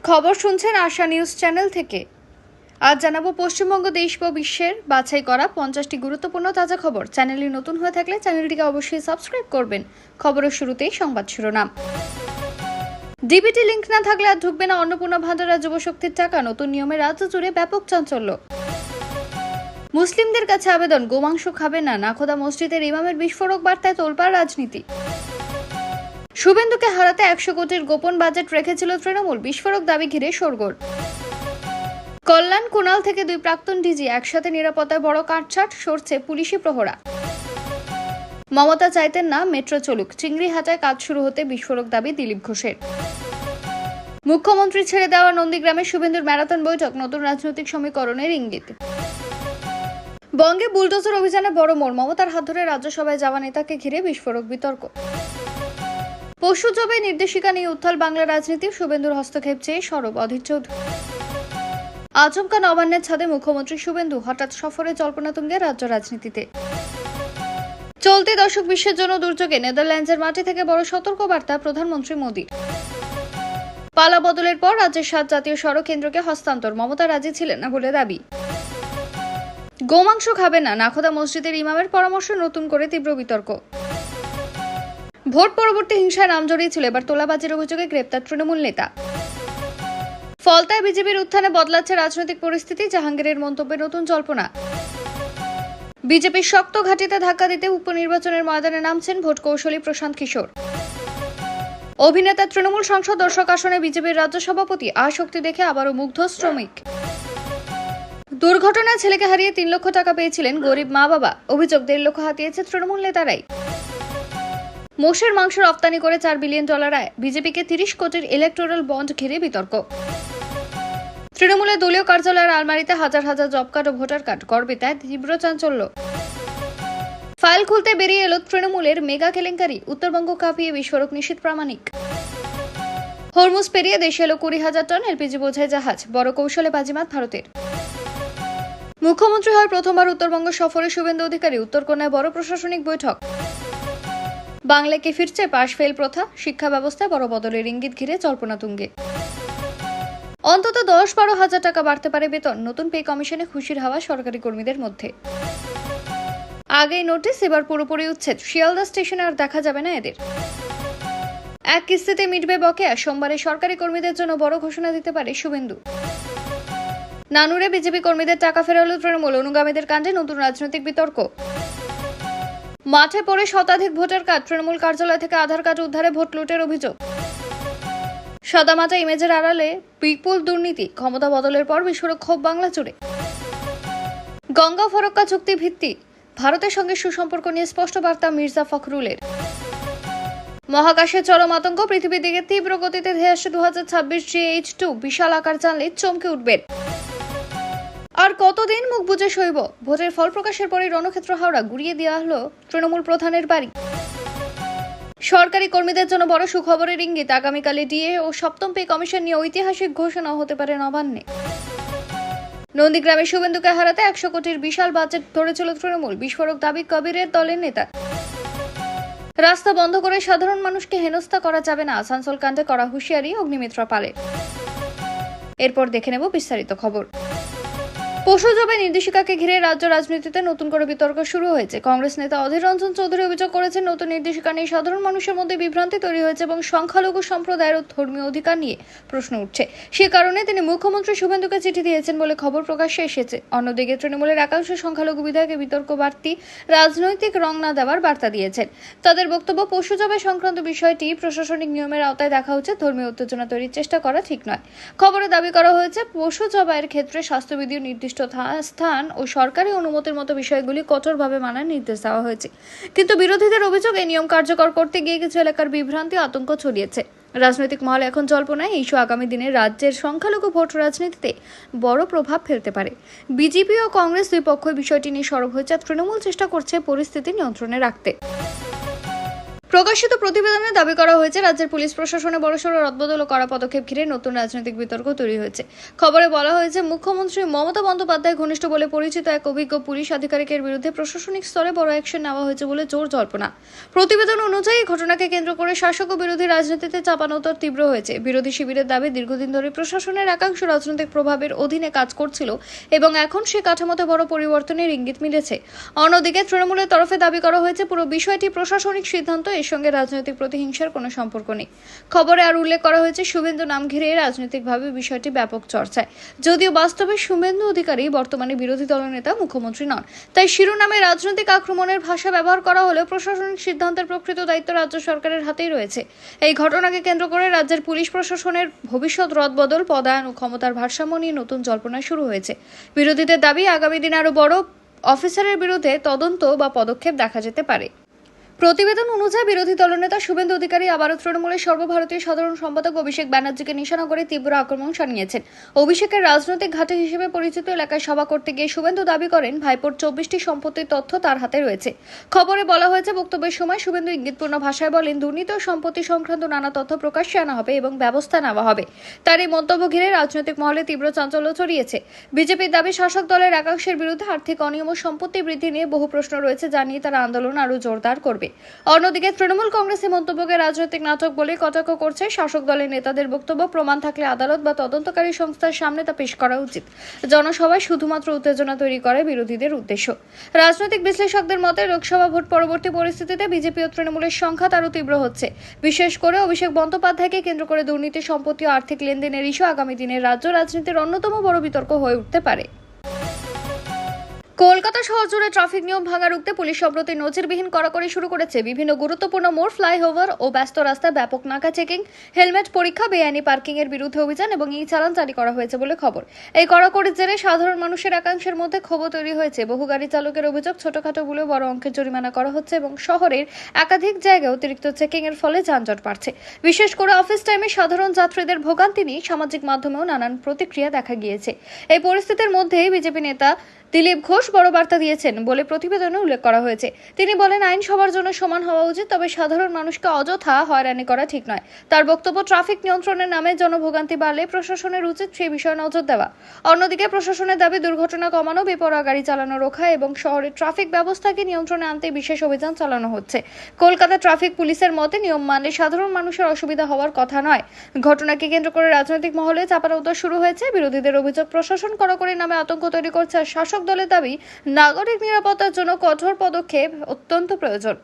খবর শুনছেন আশা news channel থেকে। আজ জানাবো পশ্চিমবঙ্গ দেশ ও বিশ্বের বাছাই করা 50টি গুরুত্বপূর্ণ তাজা খবর। চ্যানেলটি নতুন হয়ে থাকলে চ্যানেলটিকে অবশ্যই সাবস্ক্রাইব করবেন। খবরের শুরুতেই সংবাদ শিরোনাম। ডিবিটি লিংক না থাকলে আর ঢুকবে না অন্নপূর্ণা ভান্ডার যুবশক্তির টাকা। নতুন নিয়মে রাজ্য জুড়ে ব্যাপক চাঞ্চল্য। মুসলিমদের কাছে আবেদন, গোমাংস খাবে না। নাখোদা মসজিদের ইমামের বিস্ফোরক বার্তায় তোলপাড় রাজনীতি। শুভেন্দুকে হারাতে 100 কোটির গোপন বাজেট রেখেছিল তৃণমূল, বিস্ফোরক দাবি ঘিরে শোরগোল। কল্যাণ কুণাল থেকে দুই প্রাক্তন ডিজি একসাথে নিরাপত্তায় বড় কাটছাট, সরছে পুলিশি প্রহরা। মমতা চাইতেন না মেট্রো চলুক, চিংড়িহাটায় কাজ শুরু হতে বিস্ফোরক দাবি দিলীপ ঘোষের। মুখ্যমন্ত্রী ছেড়ে দেওয়া নন্দীগ্রামে শুভেন্দুর ম্যারাথন বৈঠক, নতুন রাজনৈতিক সমীকরণের ইঙ্গিত। বঙ্গে বুলডোজার অভিযানে বড় মোড়, মমতার হাত ধরে রাজ্যসভায় যাওয়া নেতাকে ঘিরে বিস্ফোরক বিতর্ক। পশু জবাই নির্দেশিকা নিয়ে উত্তাল বাংলা রাজনীতি, শুভেন্দুর হস্তক্ষেপ চেয়ে সরব অধীর চৌধুরী। আচমকা নবান্নের ছাদে মুখ্যমন্ত্রী শুভেন্দু, হঠাৎ সফরে জল্পনা তুঙ্গে রাজ্য রাজনীতিতে। চলতি দশক বিশ্বের জন্য দুর্যোগে নেদারল্যান্ডসের মাটি থেকে বড় সতর্কবার্তা প্রধানমন্ত্রী মোদীর। পালা বদলের পর রাজ্যের 7 জাতীয় সড়ক কেন্দ্রকে হস্তান্তর, মমতা রাজি ছিলেন না বলে দাবি। গোমাংস খাবে না, নাখোদা মসজিদের ইমামের পরামর্শ, নতুন করে তীব্র বিতর্ক। ভোট পরবর্তী হিংসায় নাম জড়িয়েছিল, এবার তোলাবাজির অভিযোগে গ্রেপ্তার তৃণমূল নেতা। ফলতায় বিজেপির উত্থানে বদলাচ্ছে রাজনৈতিক পরিস্থিতি, জাহাঙ্গীরের মন্তব্যে নতুন জল্পনা। বিজেপির শক্ত ঘাঁটিতে ধাক্কা দিতে উপনির্বাচনের ময়দানে নামছেন ভোট কৌশলী প্রশান্ত কিশোর। অভিনেতা তৃণমূল সংসদ দর্শক আসনে বিজেপির রাজ্য সভাপতি, আসক্তি দেখে আবারও মুগ্ধ শ্রমিক। দুর্ঘটনায় ছেলেকে হারিয়ে 3 লক্ষ টাকা পেয়েছিলেন গরিব মা বাবা, অভিযোগ 1.5 লক্ষ হাতিয়েছে তৃণমূল নেতারাই। মোষের মাংস রপ্তানি করে $4 বিলিয়ন আয়, বিজেপিকে 30 কোটির ইলেকটোরাল বন্ড ঘিরে বিতর্ক। তৃণমূলের দলীয় কার্যালয়ের আলমারিতে হাজার হাজার জব কার্ড ও ভোটার কার্ড, গর্বে তাই তীব্র চাঞ্চল্য। ফাইল খুলতে বেরিয়ে এলো তৃণমূলের মেগা কেলেঙ্কারি, উত্তরবঙ্গ কাঁপিয়ে বিস্ফোরক নিশীথ প্রামাণিক। হরমুজ পেরিয়ে দেশে এলো 20,000 টন এলপিজি বোঝাই জাহাজ, বড় কৌশলে বাজিমাত ভারতের। মুখ্যমন্ত্রী হয় প্রথমবার উত্তরবঙ্গ সফরে শুভেন্দু অধিকারী, উত্তরকন্যায় বড় প্রশাসনিক বৈঠক। বাংলাকে ফিরছে পাশ ফেল প্রথা, শিক্ষা ব্যবস্থায় বড় বদলের ইঙ্গিত ঘিরে জল্পনা তুঙ্গে। অন্তত 10-12 হাজার টাকা বাড়তে পারে বেতন, নতুন পে কমিশনে খুশির হাওয়া সরকারি কর্মীদের মধ্যে। আগেই নোটিশ, এবার পুরোপুরি উচ্ছেদ, শিয়ালদা স্টেশনে আর দেখা যাবে না এদের। এক কিস্তিতে মিটবে বকেয়া, সোমবারে সরকারি কর্মীদের জন্য বড় ঘোষণা দিতে পারে শুভেন্দু। নানুরে বিজেপি কর্মীদের টাকা ফেরালো তৃণমূল, অনুগামীদের কাণ্ডে নতুন রাজনৈতিক বিতর্ক। মাঠে পড়ে শতাধিক ভোটার কার্ড, তৃণমূল কার্যালয় থেকে আধার কার্ড উদ্ধারে ভোট লুটের অভিযোগ। সাদামাটা ইমেজের আড়ালে বিপুল দুর্নীতি, ক্ষমতা বদলের পর বিস্ফোরক ক্ষোভ বাংলা জুড়ে। গঙ্গা ফরক্কা চুক্তি ভিত্তি, ভারতের সঙ্গে সুসম্পর্ক নিয়ে স্পষ্ট বার্তা মির্জা ফখরুলের। মহাকাশে চরম আতঙ্ক, পৃথিবীর দিকে তীব্র গতিতে ধেয়ে আসছে 2026 GH2, বিশাল আকার জানলে চমকে উঠবেন। আর কতদিন মুখ বুজে সইব? ভোটের ফল প্রকাশের পরই রণক্ষেত্র হাওড়া, গুড়িয়ে দেওয়া হলো তৃণমূল প্রধানের বাড়ি। সরকারি কর্মীদের জন্য বড় সুখবরের ইঙ্গিত, আগামীকালে ডিএ ও 7ম পে কমিশন নিয়ে ঐতিহাসিক ঘোষণা হতে পারে নবান্নে। নন্দীগ্রামে শুভেন্দুকে হারাতে 100 কোটির বিশাল বাজেট ধরেছিল তৃণমূল, বিস্ফোরক দাবি কবিরের দলের নেতা। রাস্তা বন্ধ করে সাধারণ মানুষকে হেনস্থা করা যাবে না, আসানসোল কাণ্ডে করা হুঁশিয়ারি অগ্নিমিত্রা পালের। এরপর দেখে নেব বিস্তারিত খবর। পশু জবাই নির্দেশিকাকে ঘিরে রাজ্য রাজনীতিতে নতুন করে বিতর্ক শুরু হয়েছে। কংগ্রেস নেতা অধীর রঞ্জন চৌধুরী অভিযোগ করেছেন, নতুন নির্দেশিকা নিয়ে সাধারণ মানুষের মধ্যে বিভ্রান্তি তৈরি হয়েছে এবং সংখ্যালঘু সম্প্রদায়ের ধর্মীয় অধিকার নিয়ে প্রশ্ন উঠছে। সে কারণে তিনি মুখ্যমন্ত্রী শুভেন্দুকে চিঠি দিয়েছেন বলে খবর প্রকাশ্যে এসেছে। অন্যদিকে তৃণমূলের একাংশ সংখ্যালঘু বিধায়কের বিতর্ক বাড়তি রাজনৈতিক রং না দেওয়ার বার্তা দিয়েছেন। তাদের বক্তব্য, পশু জবাই সংক্রান্ত বিষয়টি প্রশাসনিক নিয়মের আওতায় দেখা হচ্ছে, ধর্মীয় উত্তেজনা তৈরির চেষ্টা করা ঠিক নয়। খবরে দাবি করা হয়েছে, পশু জবাইয়ের ক্ষেত্রে স্বাস্থ্যবিধির নির্দিষ্ট স্থান ও সরকারি অনুমতির মতো বিষয়গুলি কঠোরভাবে মানার নির্দেশ দেওয়া হয়েছে। কিন্তু বিরোধীদের অভিযোগ, এই নিয়ম কার্যকর করতে গিয়ে কিছু এলাকার বিভ্রান্তি আতঙ্ক ছড়িয়েছে। রাজনৈতিক মহলে এখন জল্পনায় এই ইস্যু আগামী দিনে রাজ্যের সংখ্যালঘু ভোট রাজনীতিতে বড় প্রভাব ফেলতে পারে। বিজেপি ও কংগ্রেস দুই পক্ষই বিষয়টি নিয়ে সরব হয়েছে, তৃণমূল চেষ্টা করছে পরিস্থিতি নিয়ন্ত্রণে রাখতে। প্রকাশিত প্রতিবেদনে দাবি করা হয়েছে, রাজ্যের পুলিশ প্রশাসনে বড়সড় রদবদল ও কড়া পদক্ষেপ ঘিরে নতুন রাজনৈতিক বিতর্ক তৈরি হয়েছে। খবরে বলা হয়েছে, মুখ্যমন্ত্রী মমতা বন্দ্যোপাধ্যায় ঘনিষ্ঠ বলে পরিচিত এক অভিজ্ঞ পুলিশ আধিকারিকের বিরুদ্ধে প্রশাসনিক স্তরে বড় অ্যাকশন নেওয়া হয়েছে বলে জোর জল্পনা। প্রতিবেদন অনুযায়ী ঘটনাকে কেন্দ্র করে শাসক ও বিরোধী রাজনীতিতে চাপানোতর তীব্র হয়েছে। বিরোধী শিবিরের দাবি, দীর্ঘদিন ধরে প্রশাসনের একাংশ রাজনৈতিক প্রভাবের অধীনে কাজ করছিল এবং এখন সে কাঠামোতে বড় পরিবর্তনের ইঙ্গিত মিলেছে। অন্যদিকে তৃণমূলের তরফে দাবি করা হয়েছে, পুরো বিষয়টি প্রশাসনিক সিদ্ধান্ত, এর সঙ্গে রাজনৈতিক প্রতিহিংসার কোনো সম্পর্ক নেই। খবরে আর উল্লেখ করা হয়েছে, শুভেন্দু নাম ঘিরে রাজনৈতিকভাবে বিষয়টি ব্যাপক চর্চায়। যদিও বাস্তবে শুভেন্দু অধিকারী বর্তমানে বিরোধী দলনেতা, মুখ্যমন্ত্রী নন। তাই শিরোনামে রাজনৈতিক আক্রমণের ভাষা ব্যবহার করা হলেও প্রশাসনিক সিদ্ধান্তের প্রকৃত দায়িত্ব রাজ্য সরকারের হাতেই রয়েছে। এই ঘটনাকে কেন্দ্র করে রাজ্যের পুলিশ প্রশাসনের ভবিষ্যৎ রদবদল, পদায়ন ও ক্ষমতার ভারসাম্য নিয়ে নতুন জল্পনা শুরু হয়েছে। বিরোধীদের দাবি, আগামী দিনে আরও বড় অফিসারের বিরুদ্ধে তদন্ত বা পদক্ষেপ দেখা যেতে পারে। প্রতিবেদন অনুযায়ী বিরোধী দলনেতা শুভেন্দু অধিকারী আবারও তৃণমূলের সর্বভারতীয় সাধারণ সম্পাদক অভিষেক ব্যানার্জিকে নিশানা করে তীব্র আক্রমণ শানিয়েছেন। অভিষেকের রাজনৈতিক ঘাঁটি হিসেবে পরিচিত এলাকায় সভা করতে গিয়ে শুভেন্দু দাবি করেন, ভাইপোর 24টি সম্পত্তির তথ্য তার হাতে রয়েছে। খবরে বলা হয়েছে, বক্তব্যের সময় শুভেন্দু ইঙ্গিতপূর্ণ ভাষায় বলেন, দুর্নীতি ও সম্পত্তি সংক্রান্ত নানা তথ্য প্রকাশ্যে আনা হবে এবং ব্যবস্থা নেওয়া হবে। তার এই মন্তব্য ঘিরে রাজনৈতিক মহলে তীব্র চাঞ্চল্য ছড়িয়েছে। বিজেপির দাবি, শাসক দলের একাংশের বিরুদ্ধে আর্থিক অনিয়ম ও সম্পত্তি বৃদ্ধি নিয়ে বহু প্রশ্ন রয়েছে, যা নিয়ে তারা আন্দোলন আরও জোরদার করবে। অন্যদিকে তৃণমূল কংগ্রেসের মন্তব্যকে রাজনৈতিক নাটক বলে কটাক্ষ করছে। শাসক দলের নেতাদের বক্তব্য, প্রমাণ থাকলে আদালত বা তদন্তকারী সংস্থার সামনে তা পেশ করা উচিত। জনসভায় শুধুমাত্র উত্তেজনা তৈরি করে বিরোধীদের উদ্দেশ্য। রাজনৈতিক বিশ্লেষকদের মতে, লোকসভা ভোট পরবর্তী পরিস্থিতিতে বিজেপি ও তৃণমূলের সংঘাত আরও তীব্র হচ্ছে। বিশেষ করে অভিষেক বন্দ্যোপাধ্যায়কে কেন্দ্র করে দুর্নীতি, সম্পত্তি ও আর্থিক লেনদেনের ইস্যু আগামী দিনে রাজ্য রাজনীতির অন্যতম বড় বিতর্ক হয়ে উঠতে পারে। কলকাতা শহর জুড়ে ট্রাফিক নিয়ম ভাঙা রুখতে পুলিশ সম্প্রতি নজিরবিহীন কড়াকড়ি শুরু করেছে। বিভিন্ন গুরুত্বপূর্ণ মোড়, ফ্লাইওভার ও ব্যস্ত রাস্তায় ব্যাপক নাকা চেকিং, হেলমেট পরীক্ষা, বেআইনি পার্কিং এর বিরুদ্ধে অভিযান এবং চালান জারি করা হয়েছে বলে খবর। এই কড়াকড়ির জেরে সাধারণ মানুষের একাংশের মধ্যে ক্ষোভ তৈরি হয়েছে। বহু গাড়ি চালকের অভিযোগ, ছোটখাটো বলেও বড় অঙ্কের জরিমানা করা হচ্ছে এবং শহরের একাধিক জায়গায় অতিরিক্ত চেকিং এর ফলে যানজট বাড়ছে। বিশেষ করে অফিস টাইমে সাধারণ যাত্রীদের ভোগান্তি নিয়ে সামাজিক মাধ্যমেও নানান প্রতিক্রিয়া দেখা গিয়েছে। এই পরিস্থিতির মধ্যেই বিজেপি নেতা দিলীপ ঘোষ বড় বার্তা দিয়েছেন বলে প্রতিবেদনে উল্লেখ করা হয়েছে। তিনি বলেন, আইন সবার জন্য সমান হওয়া উচিত, তবে সাধারণ মানুষকে অযথা হয়রানি করা ঠিক নয়। তার বক্তব্য, ট্রাফিক নিয়ন্ত্রণের নামে জনভোগান্তি বাড়লে প্রশাসনের উচিত সেই বিষয়ে নজর দেওয়া। অন্যদিকে প্রশাসনের দাবি, দুর্ঘটনা কমানো, বেপরোয়া গাড়ি চালানো রোখা এবং শহরের ট্রাফিক ব্যবস্থাকে নিয়ন্ত্রণে আনতে বিশেষ অভিযান চালানো হচ্ছে। কলকাতা ট্রাফিক পুলিশের মতে, নিয়ম মানলে সাধারণ মানুষের অসুবিধা হওয়ার কথা নয়। ঘটনাকে কেন্দ্র করে রাজনৈতিক মহলে চাপানোতর শুরু হয়েছে। বিরোধীদের অভিযোগ, প্রশাসন কড়াকড়ির নামে আতঙ্ক তৈরি করছে, আর শাসক দলের দাবি, নাগরিক নিরাপত্তার জন্য কঠোর পদক্ষেপ অত্যন্ত প্রয়োজন।